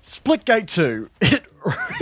Splitgate 2, it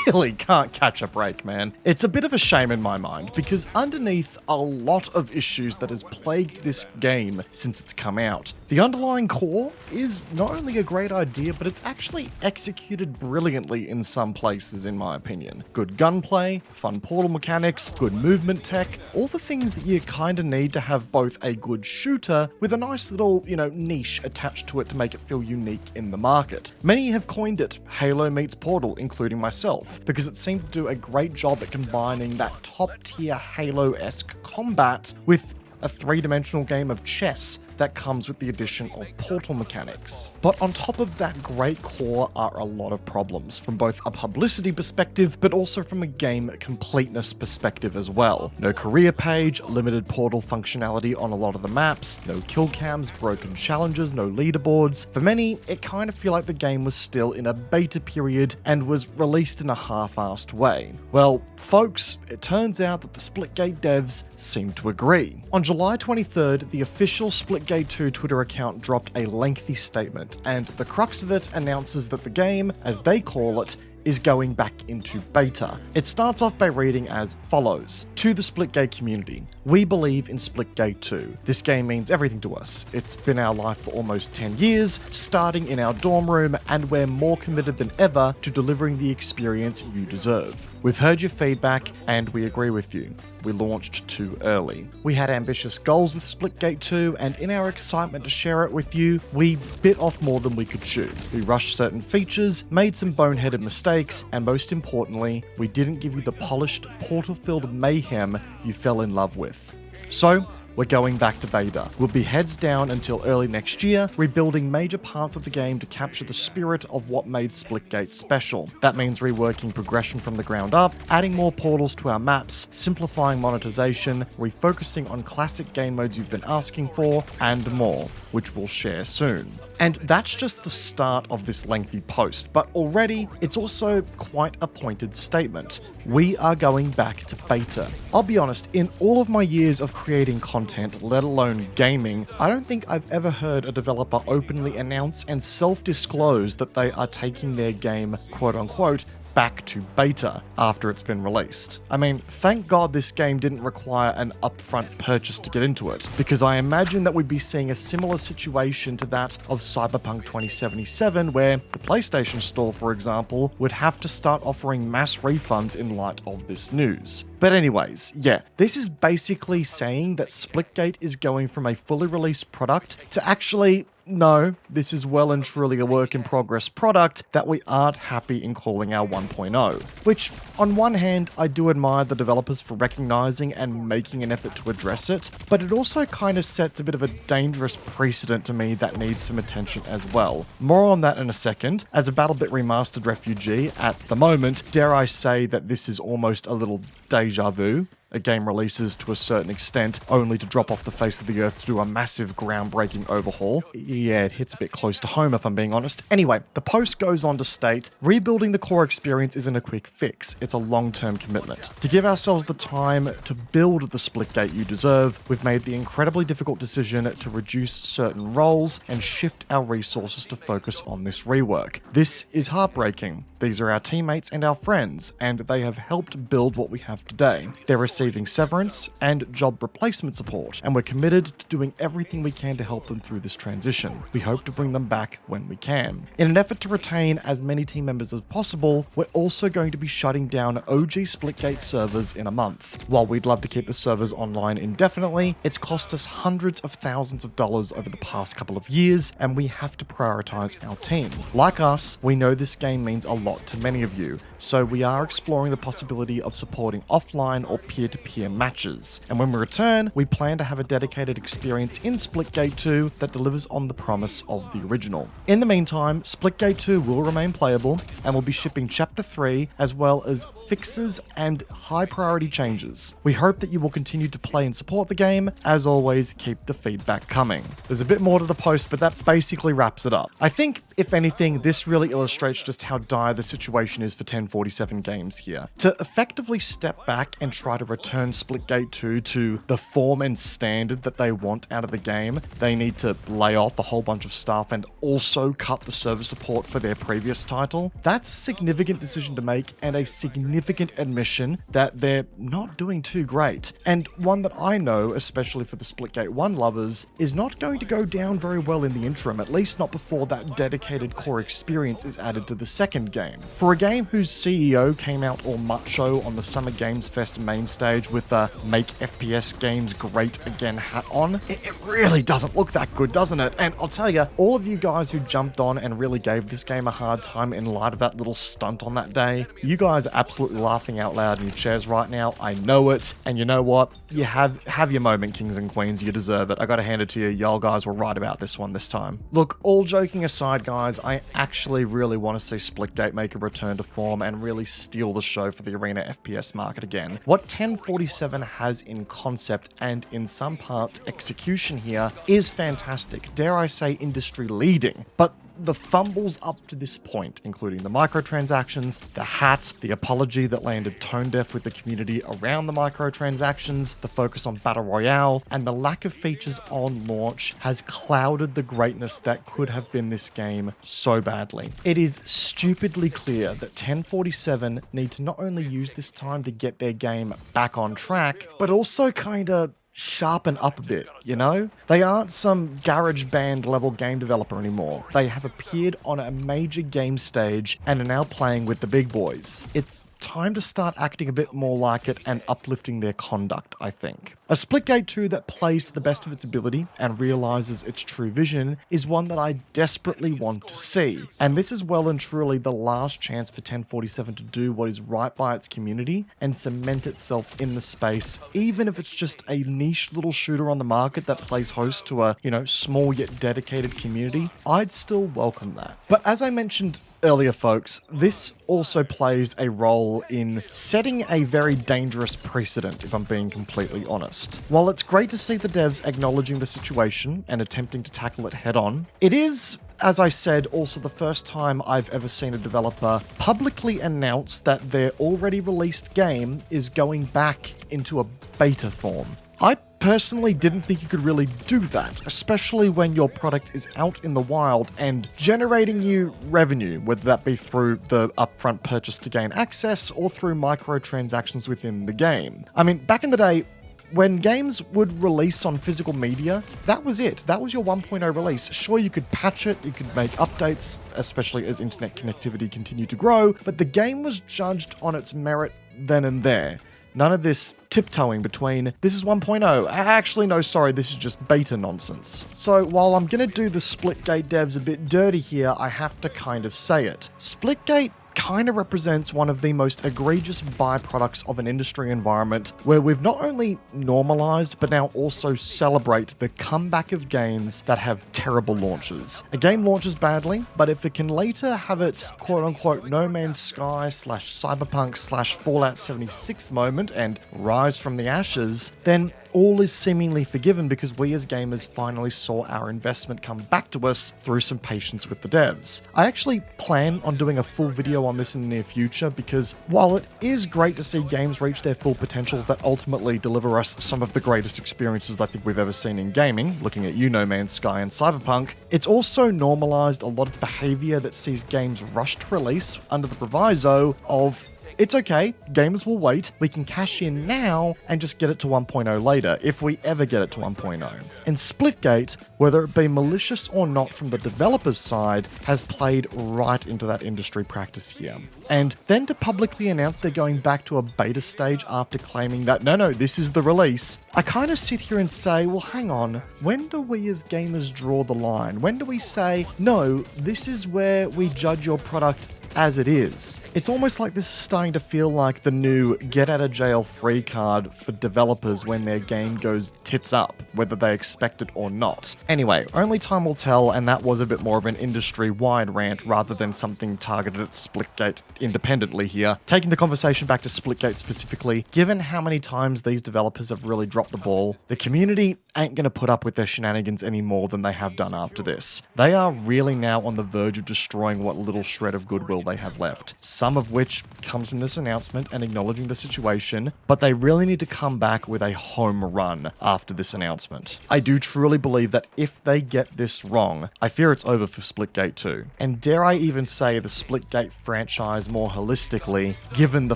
really can't catch a break, man. It's a bit of a shame in my mind, because underneath a lot of issues that has plagued this game since it's come out, the underlying core is not only a great idea, but it's actually executed brilliantly in some places, in my opinion. Good gunplay, fun portal mechanics, good movement tech, all the things that you kinda need to have both a good shooter with a nice little, niche attached to it to make it feel unique in the market. Many have coined it Halo meets Portal, including myself, because it seemed to do a great job at combining that top-tier Halo-esque combat with a three-dimensional game of chess that comes with the addition of portal mechanics. But on top of that great core are a lot of problems, from both a publicity perspective, but also from a game completeness perspective as well. No career page, limited portal functionality on a lot of the maps, no kill cams, broken challenges, no leaderboards. For many, it kind of feel like the game was still in a beta period and was released in a half-assed way. Well, folks, it turns out that the Splitgate devs seem to agree. On July 23rd, the official Splitgate 2 Twitter account dropped a lengthy statement, and the crux of it announces that the game, as they call it, is going back into beta. It starts off by reading as follows. To the Splitgate community, we believe in Splitgate 2. This game means everything to us. It's been our life for almost 10 years, starting in our dorm room, and we're more committed than ever to delivering the experience you deserve. We've heard your feedback, and we agree with you. We launched too early. We had ambitious goals with Splitgate 2, and in our excitement to share it with you, we bit off more than we could chew. We rushed certain features, made some boneheaded mistakes, and most importantly, we didn't give you the polished, portal-filled mayhem you fell in love with. So, we're going back to beta. We'll be heads down until early next year, rebuilding major parts of the game to capture the spirit of what made Splitgate special. That means reworking progression from the ground up, adding more portals to our maps, simplifying monetization, refocusing on classic game modes you've been asking for, and more, which we'll share soon. And that's just the start of this lengthy post, but already it's also quite a pointed statement. We are going back to beta. I'll be honest, in all of my years of creating content, let alone gaming, I don't think I've ever heard a developer openly announce and self-disclose that they are taking their game, quote-unquote, back to beta after it's been released. I mean, thank God this game didn't require an upfront purchase to get into it, because I imagine that we'd be seeing a similar situation to that of Cyberpunk 2077, where the PlayStation Store, for example, would have to start offering mass refunds in light of this news. But anyways, yeah, this is basically saying that Splitgate is going from a fully released product to actually, no, this is well and truly a work in progress product that we aren't happy in calling our 1.0. Which, on one hand, I do admire the developers for recognizing and making an effort to address it, but it also kind of sets a bit of a dangerous precedent to me that needs some attention as well. More on that in a second. As a BattleBit Remastered refugee, at the moment, dare I say that this is almost a little deja vu. A game releases to a certain extent, only to drop off the face of the earth to do a massive groundbreaking overhaul. Yeah, it hits a bit close to home if I'm being honest. Anyway, the post goes on to state, rebuilding the core experience isn't a quick fix, it's a long-term commitment. To give ourselves the time to build the Splitgate you deserve, we've made the incredibly difficult decision to reduce certain roles and shift our resources to focus on this rework. This is heartbreaking. These are our teammates and our friends, and they have helped build what we have today. They're receiving severance and job replacement support, and we're committed to doing everything we can to help them through this transition. We hope to bring them back when we can. In an effort to retain as many team members as possible, we're also going to be shutting down OG Splitgate servers in a month. While we'd love to keep the servers online indefinitely, it's cost us hundreds of thousands of dollars over the past couple of years, and we have to prioritize our team. Like us, we know this game means a lot to many of you, so we are exploring the possibility of supporting offline or peer-to-peer matches. And when we return, we plan to have a dedicated experience in Splitgate 2 that delivers on the promise of the original. In the meantime, Splitgate 2 will remain playable, and we'll be shipping Chapter 3, as well as fixes and high-priority changes. We hope that you will continue to play and support the game. As always, keep the feedback coming. There's a bit more to the post, but that basically wraps it up. I think, if anything, this really illustrates just how dire the situation is for 1047 Games here. To effectively step back and try to return Splitgate 2 to the form and standard that they want out of the game, they need to lay off a whole bunch of stuff and also cut the server support for their previous title. That's a significant decision to make and a significant admission that they're not doing too great. And one that I know, especially for the Splitgate 1 lovers, is not going to go down very well in the interim, at least not before that dedicated core experience is added to the second game. For a game whose CEO came out all macho on the Summer Games Fest main stage with a Make FPS Games Great Again hat on, it really doesn't look that good, doesn't it? And I'll tell you, all of you guys who jumped on and really gave this game a hard time in light of that little stunt on that day, you guys are absolutely laughing out loud in your chairs right now. I know it. And you know what? You have your moment, kings and queens. You deserve it. I gotta hand it to you. Y'all guys were right about this one this time. Look, all joking aside, guys, I actually really want to see Splitgate make a return to form and really steal the show for the arena FPS market again. What 1047 has in concept and in some parts execution here is fantastic. Dare I say industry leading. But the fumbles up to this point, including the microtransactions, the hat, the apology that landed tone deaf with the community around the microtransactions, the focus on Battle Royale, and the lack of features on launch has clouded the greatness that could have been this game so badly. It is stupidly clear that 1047 need to not only use this time to get their game back on track, but also kinda sharpen up a bit, you know? They aren't some garage band level game developer anymore. They have appeared on a major game stage and are now playing with the big boys. It's time to start acting a bit more like it and uplifting their conduct, I think. A Splitgate 2 that plays to the best of its ability and realizes its true vision is one that I desperately want to see. And this is well and truly the last chance for 1047 to do what is right by its community and cement itself in the space, even if it's just a niche little shooter on the market that plays host to a, small yet dedicated community. I'd still welcome that. But as I mentioned earlier, folks, this also plays a role in setting a very dangerous precedent, if I'm being completely honest. While it's great to see the devs acknowledging the situation and attempting to tackle it head on, it is, as I said, also the first time I've ever seen a developer publicly announce that their already released game is going back into a beta form. I personally didn't think you could really do that, especially when your product is out in the wild and generating you revenue, whether that be through the upfront purchase to gain access or through microtransactions within the game. I mean, back in the day, when games would release on physical media, that was it. That was your 1.0 release. Sure, you could patch it, you could make updates, especially as internet connectivity continued to grow, but the game was judged on its merit then and there. None of this tiptoeing between, this is 1.0, actually no, sorry, this is just beta nonsense. So while I'm gonna do the Splitgate devs a bit dirty here, I have to kind of say it. Splitgate kind of represents one of the most egregious byproducts of an industry environment where we've not only normalized but now also celebrate the comeback of games that have terrible launches. A game launches badly, but if it can later have its quote-unquote No Man's Sky / Cyberpunk / Fallout 76 moment and rise from the ashes, then all is seemingly forgiven because we as gamers finally saw our investment come back to us through some patience with the devs. I actually plan on doing a full video on this in the near future because while it is great to see games reach their full potentials that ultimately deliver us some of the greatest experiences I think we've ever seen in gaming, looking at No Man's Sky and Cyberpunk, it's also normalized a lot of behavior that sees games rushed to release under the proviso of it's okay, gamers will wait, we can cash in now and just get it to 1.0 later, if we ever get it to 1.0. And Splitgate, whether it be malicious or not from the developer's side, has played right into that industry practice here. And then to publicly announce they're going back to a beta stage after claiming that, no, this is the release, I kind of sit here and say, well, hang on, when do we as gamers draw the line? When do we say, no, this is where we judge your product as it is? It's almost like this is starting to feel like the new get out of jail free card for developers when their game goes tits up, whether they expect it or not. Anyway, only time will tell, and that was a bit more of an industry-wide rant rather than something targeted at Splitgate independently here. Taking the conversation back to Splitgate specifically, given how many times these developers have really dropped the ball, the community ain't gonna put up with their shenanigans any more than they have done after this. They are really now on the verge of destroying what little shred of goodwill they have left. Some of which comes from this announcement and acknowledging the situation, but they really need to come back with a home run after this announcement. I do truly believe that if they get this wrong, I fear it's over for Splitgate 2. And dare I even say the Splitgate franchise more holistically, given the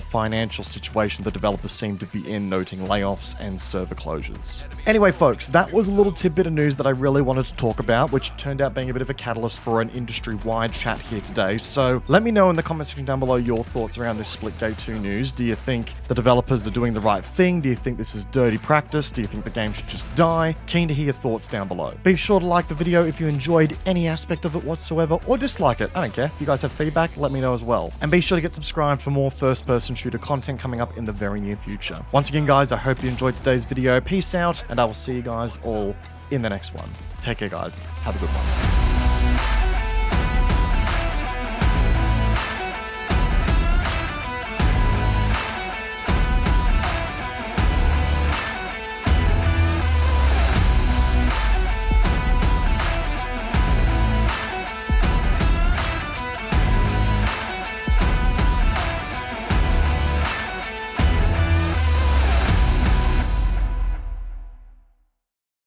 financial situation the developers seem to be in, noting layoffs and server closures. Anyway, folks, that was a little tidbit of news that I really wanted to talk about, which turned out being a bit of a catalyst for an industry-wide chat here today. So let me know in the comment section down below your thoughts around this Splitgate 2 news. Do you think the developers are doing the right thing? Do you think this is dirty practice? Do you think the game should just die? Keen to hear your thoughts down below. Be sure to like the video if you enjoyed any aspect of it whatsoever, or dislike it. I don't care. If you guys have feedback, let me know as well. And be sure to get subscribed for more first-person shooter content coming up in the very near future. Once again, guys, I hope you enjoyed today's video. Peace out, and I will see you guys all in the next one. Take care, guys. Have a good one.